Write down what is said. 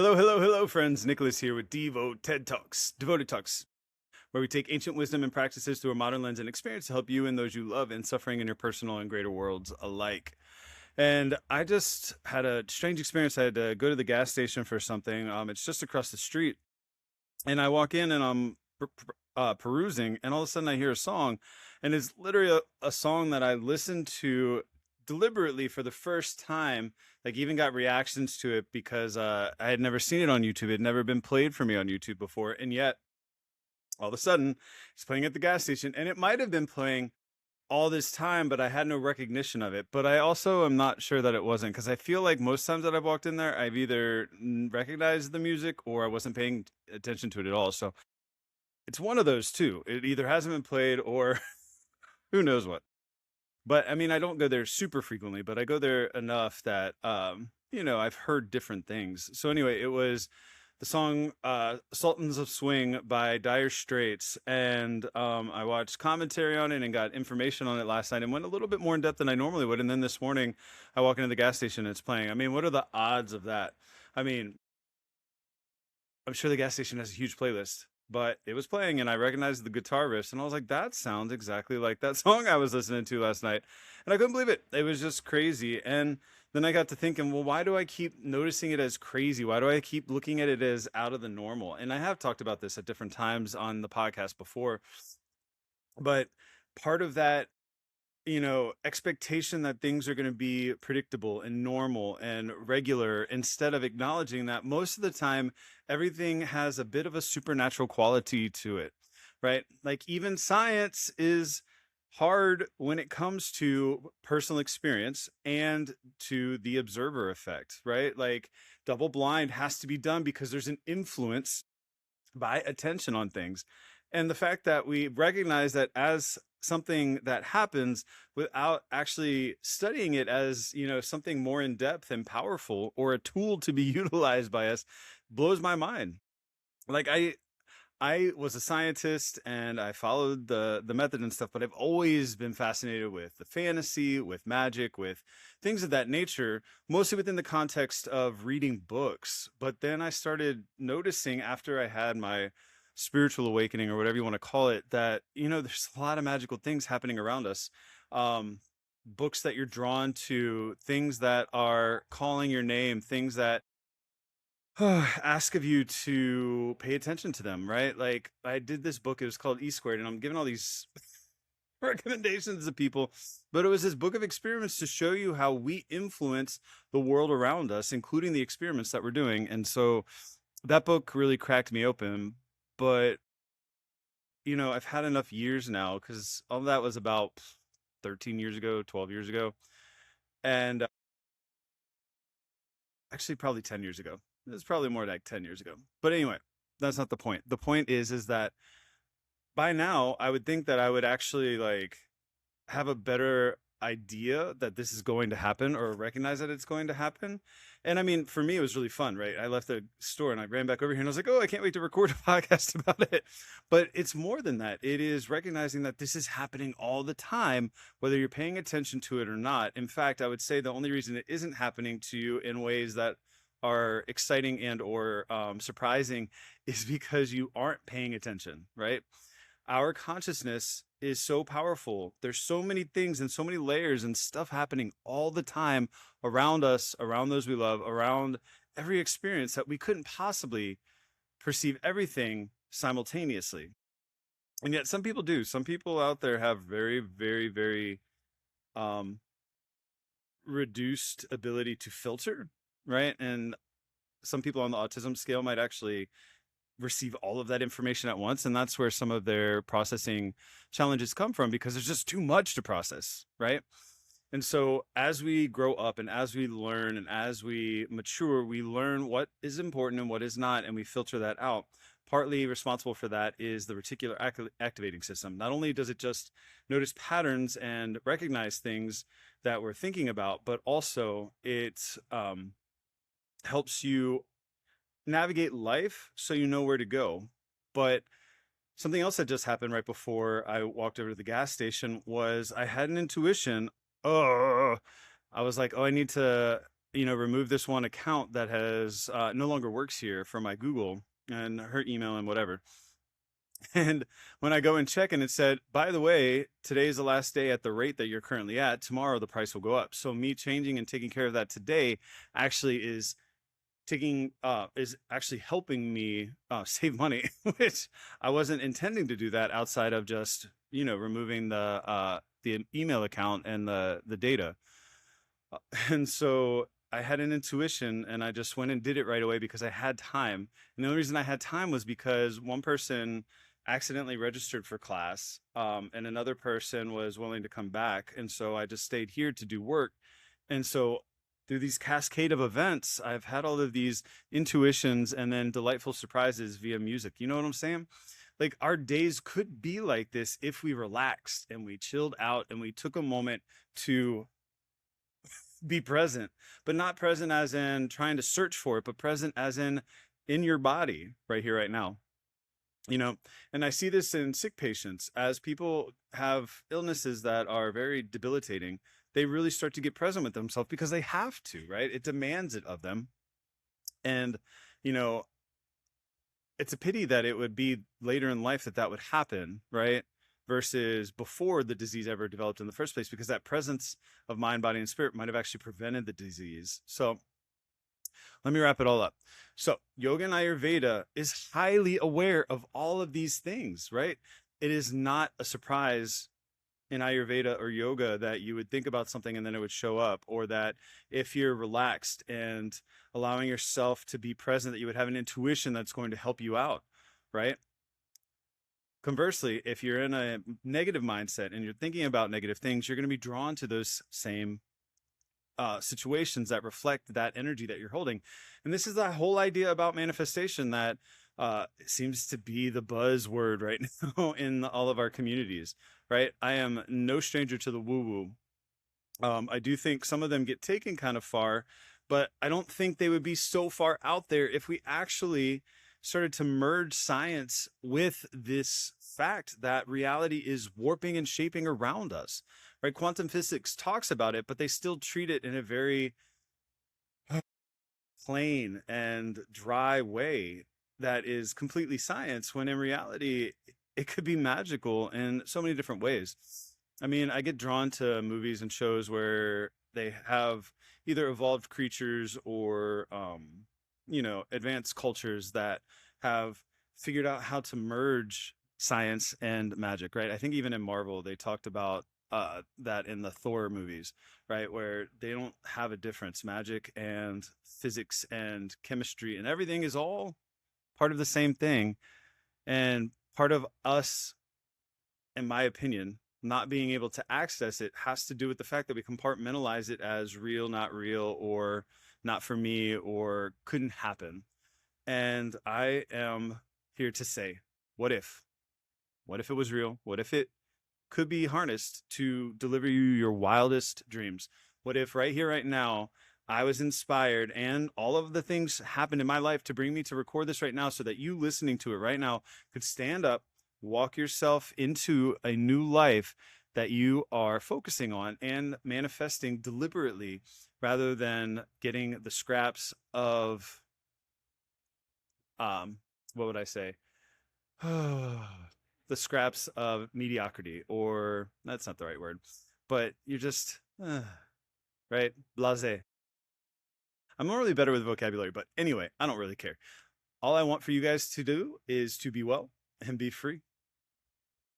Hello, friends. Nicholas here with DIVO-Ted Talks, Devoted Talks, where we take ancient wisdom and practices through a modern lens and experience to help you and those you love in suffering in your personal and greater worlds alike. And I just had a strange experience. I had to go to the gas station for something. It's just across the street, and I walk in and I'm perusing, and all of a sudden I hear a song, and it's literally a song that I listened to deliberately for the first time. Like, even got reactions to it because I had never seen it on YouTube. It had never been played for me on YouTube before, and yet all of a sudden it's playing at the gas station, and it might have been playing all this time, but I had no recognition of it. But I also am not sure that it wasn't, because I feel like most times that I've walked in there, I've either recognized the music or I wasn't paying attention to it at all. So it's one of those two. It either hasn't been played or who knows what. But I mean, I don't go there super frequently, but I go there enough that I've heard different things. So anyway, it was the song Sultans of Swing by Dire Straits, and I watched commentary on it and got information on it last night and went a little bit more in depth than I normally would. And then this morning I walk into the gas station and it's playing. I mean, what are the odds of that? I mean, I'm sure the gas station has a huge playlist, but it was playing and I recognized the guitar riffs, and I was like, that sounds exactly like that song I was listening to last night. And I couldn't believe it. It was just crazy. And then I got to thinking, well, why do I keep noticing it as crazy? Why do I keep looking at it as out of the normal? And I have talked about this at different times on the podcast before, but part of that, expectation that things are going to be predictable and normal and regular, instead of acknowledging that most of the time everything has a bit of a supernatural quality to it, right? Like, even science is hard when it comes to personal experience and to the observer effect, right? Like, double blind has to be done because there's an influence by attention on things. And the fact that we recognize that as something that happens without actually studying it as, something more in depth and powerful, or a tool to be utilized by us, blows my mind. Like, I was a scientist and I followed the method and stuff, but I've always been fascinated with the fantasy, with magic, with things of that nature, mostly within the context of reading books. But then I started noticing, after I had my spiritual awakening, or whatever you want to call it, that there's a lot of magical things happening around us. Books that you're drawn to, things that are calling your name, things that ask of you to pay attention to them, right? Like, I did this book, it was called E Squared, and I'm giving all these recommendations to people, but it was this book of experiments to show you how we influence the world around us, including the experiments that we're doing. And so that book really cracked me open. But I've had enough years now, because all that was about 13 years ago, 12 years ago, and actually probably 10 years ago. It was probably more like 10 years ago. But anyway, that's not the point. The point is that by now I would think that I would actually, like, have a better idea that this is going to happen, or recognize that it's going to happen. And I mean, for me, it was really fun, right? I left the store and I ran back over here and I was like, oh, I can't wait to record a podcast about it. But it's more than that. It is recognizing that this is happening all the time, whether you're paying attention to it or not. In fact, I would say the only reason it isn't happening to you in ways that are exciting and or surprising is because you aren't paying attention, right? Our consciousness is so powerful. There's so many things and so many layers and stuff happening all the time around us, around those we love, around every experience, that we couldn't possibly perceive everything simultaneously. And yet some people do. Some people out there have very, very, very reduced ability to filter, right? And some people on the autism scale might actually receive all of that information at once, and that's where some of their processing challenges come from, because there's just too much to process, right? And so as we grow up and as we learn and as we mature, we learn what is important and what is not, and we filter that out. Partly responsible for that is the reticular activating system. Not only does it just notice patterns and recognize things that we're thinking about, but also it helps you navigate life so you know where to go. But something else that just happened right before I walked over to the gas station was I had an intuition. I was like, oh, I need to remove this one account that has no longer works here for my Google and her email and whatever. And when I go and check, and it said, by the way, today's the last day at the rate that you're currently at. Tomorrow the price will go up. So me changing and taking care of that today actually is actually helping me save money, which I wasn't intending to do that outside of just removing the email account and the data. And so I had an intuition, and I just went and did it right away because I had time. And the only reason I had time was because one person accidentally registered for class, and another person was willing to come back. And so I just stayed here to do work. And so through these cascade of events, I've had all of these intuitions and then delightful surprises via music. You know what I'm saying? Like, our days could be like this if we relaxed and we chilled out and we took a moment to be present, but not present as in trying to search for it, but present as in your body right here, right now. And I see this in sick patients. As people have illnesses that are very debilitating, they really start to get present with themselves because they have to, right? It demands it of them. And, you know, it's a pity that it would be later in life that would happen, right? Versus before the disease ever developed in the first place, because that presence of mind, body, and spirit might have actually prevented the disease. So let me wrap it all up. So yoga and Ayurveda is highly aware of all of these things, right? It is not a surprise in Ayurveda or yoga that you would think about something and then it would show up, or that if you're relaxed and allowing yourself to be present, that you would have an intuition that's going to help you out, right? Conversely, if you're in a negative mindset and you're thinking about negative things, you're going to be drawn to those same situations that reflect that energy that you're holding. And this is the whole idea about manifestation that seems to be the buzzword right now in all of our communities, right? I am no stranger to the woo-woo. I do think some of them get taken kind of far, but I don't think they would be so far out there if we actually started to merge science with this fact that reality is warping and shaping around us, right? Quantum physics talks about it, but they still treat it in a very plain and dry way that is completely science, when in reality, it could be magical in so many different ways. I mean, I get drawn to movies and shows where they have either evolved creatures or, advanced cultures that have figured out how to merge science and magic, right? I think even in Marvel, they talked about that in the Thor movies, right? Where they don't have a difference. Magic and physics and chemistry and everything is all part of the same thing. And part of us, in my opinion, not being able to access it has to do with the fact that we compartmentalize it as real, not real, or not for me, or couldn't happen. And I am here to say, what if? What if it was real? What if it could be harnessed to deliver you your wildest dreams? What if right here, right now, I was inspired and all of the things happened in my life to bring me to record this right now, so that you listening to it right now could stand up, walk yourself into a new life that you are focusing on and manifesting deliberately, rather than getting the scraps of, what would I say? The scraps of mediocrity, or that's not the right word, but you're just, right? Blasé. I'm normally better with vocabulary, but anyway, I don't really care. All I want for you guys to do is to be well and be free.